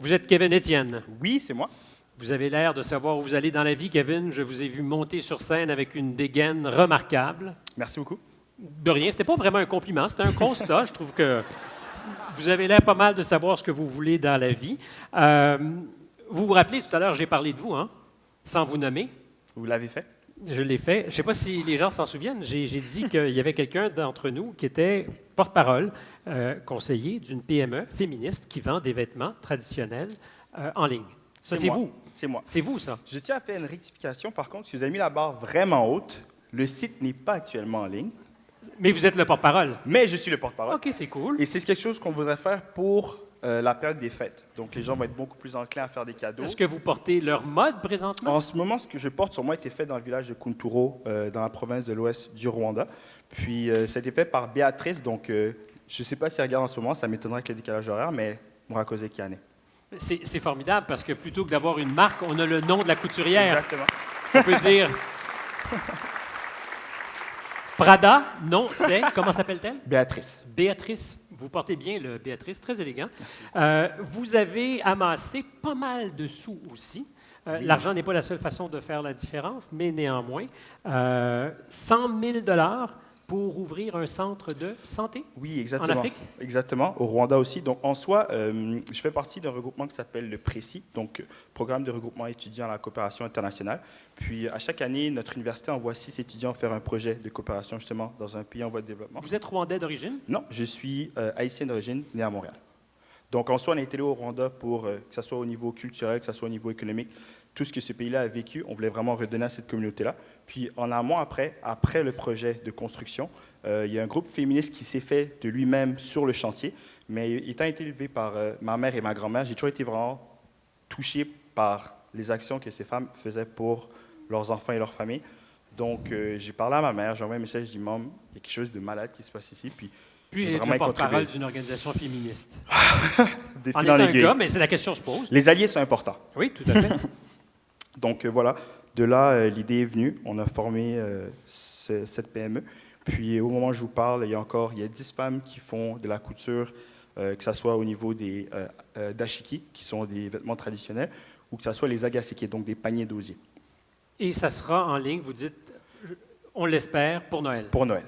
Vous êtes Kevin Etienne. Oui, c'est moi. Vous avez l'air de savoir où vous allez dans la vie, Kevin. Je vous ai vu monter sur scène avec une dégaine remarquable. Merci beaucoup. De rien, c'était pas vraiment un compliment, c'était un constat. Je trouve que vous avez l'air pas mal de savoir ce que vous voulez dans la vie. Vous vous rappelez, tout à l'heure, j'ai parlé de vous, hein, sans vous nommer. Vous l'avez fait? Je l'ai fait. Je ne sais pas si les gens s'en souviennent. J'ai dit qu'il y avait quelqu'un d'entre nous qui était porte-parole, conseiller d'une PME féministe qui vend des vêtements traditionnels en ligne. Ça, c'est vous. C'est moi. C'est vous, ça. Je tiens à faire une rectification. Par contre, si vous avez mis la barre vraiment haute, le site n'est pas actuellement en ligne. Mais vous êtes le porte-parole. Mais je suis le porte-parole. OK, c'est cool. Et c'est quelque chose qu'on voudrait faire pour la période des fêtes. Donc, les gens vont être beaucoup plus enclins à faire des cadeaux. Est-ce que vous portez leur mode présentement? En ce moment, ce que je porte sur moi a été fait dans le village de Kunturo, dans la province de l'ouest du Rwanda. Puis, ça a été fait par Béatrice. Donc, je ne sais pas si elle regarde en ce moment, ça m'étonnerait avec le décalage horaire, mais Murakoze Kiane. C'est formidable parce que plutôt que d'avoir une marque, on a le nom de la couturière. Exactement. On peut dire Prada, non, c'est, comment s'appelle-t-elle? Béatrice. Béatrice. Vous portez bien le Béatrice, très élégant. Vous avez amassé pas mal de sous aussi. Oui. L'argent n'est pas la seule façon de faire la différence, mais néanmoins, 100 000 $ pour ouvrir un centre de santé. Oui, exactement. En Afrique? Exactement, au Rwanda aussi. Donc, en soi, je fais partie d'un regroupement qui s'appelle le PRECI, donc Programme de regroupement étudiant à la coopération internationale. Puis, à chaque année, notre université envoie 6 étudiants faire un projet de coopération, justement, dans un pays en voie de développement. Vous êtes rwandais d'origine? Non, je suis haïtien d'origine, né à Montréal. Donc, en soi, on a été là au Rwanda pour, que ce soit au niveau culturel, que ce soit au niveau économique, tout ce que ce pays-là a vécu, on voulait vraiment redonner à cette communauté-là. Puis, en amont, après le projet de construction, il y a un groupe féministe qui s'est fait de lui-même sur le chantier. Mais étant été élevé par ma mère et ma grand-mère, j'ai toujours été vraiment touché par les actions que ces femmes faisaient pour leurs enfants et leurs familles. Donc, j'ai parlé à ma mère, j'ai envoyé un message, j'ai dit « Maman, il y a quelque chose de malade qui se passe ici. » Puis j'ai été le porte-parole d'une organisation féministe. En étant un gars, mais c'est la question que je pose. Les alliés sont importants. Oui, tout à fait. Donc, voilà. De là, l'idée est venue. On a formé cette PME. Puis, au moment où je vous parle, il y a 10 femmes qui font de la couture, que ce soit au niveau des dashiki, qui sont des vêtements traditionnels, ou que ce soit les agaseki, donc des paniers d'osier. Et ça sera en ligne, vous dites, on l'espère, pour Noël. Pour Noël.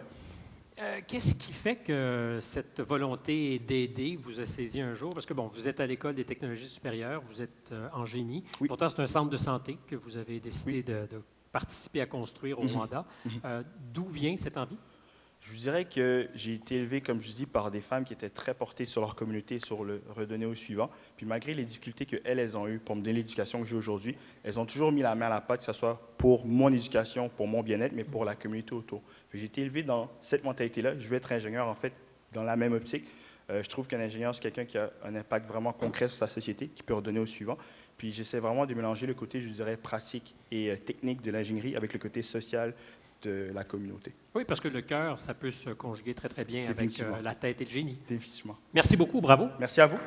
Qu'est-ce qui fait que cette volonté d'aider vous a saisi un jour? Parce que, bon, vous êtes à l'École des technologies supérieures, vous êtes en génie. Oui. Pourtant, c'est un centre de santé que vous avez décidé de participer à construire au Rwanda. D'où vient cette envie? Je vous dirais que j'ai été élevé, comme je dis, par des femmes qui étaient très portées sur leur communauté, sur le redonner au suivant. Puis malgré les difficultés qu'elles ont eues pour me donner l'éducation que j'ai aujourd'hui, elles ont toujours mis la main à la pâte, que ce soit pour mon éducation, pour mon bien-être, mais pour la communauté autour. J'ai été élevé dans cette mentalité-là. Je veux être ingénieur, en fait, dans la même optique. Je trouve qu'un ingénieur, c'est quelqu'un qui a un impact vraiment concret sur sa société, qui peut redonner au suivant. Puis j'essaie vraiment de mélanger le côté, je dirais, pratique et technique de l'ingénierie avec le côté social de la communauté. Oui, parce que le cœur, ça peut se conjuguer très, très bien avec la tête et le génie. Définitivement. Merci beaucoup, bravo. Merci à vous.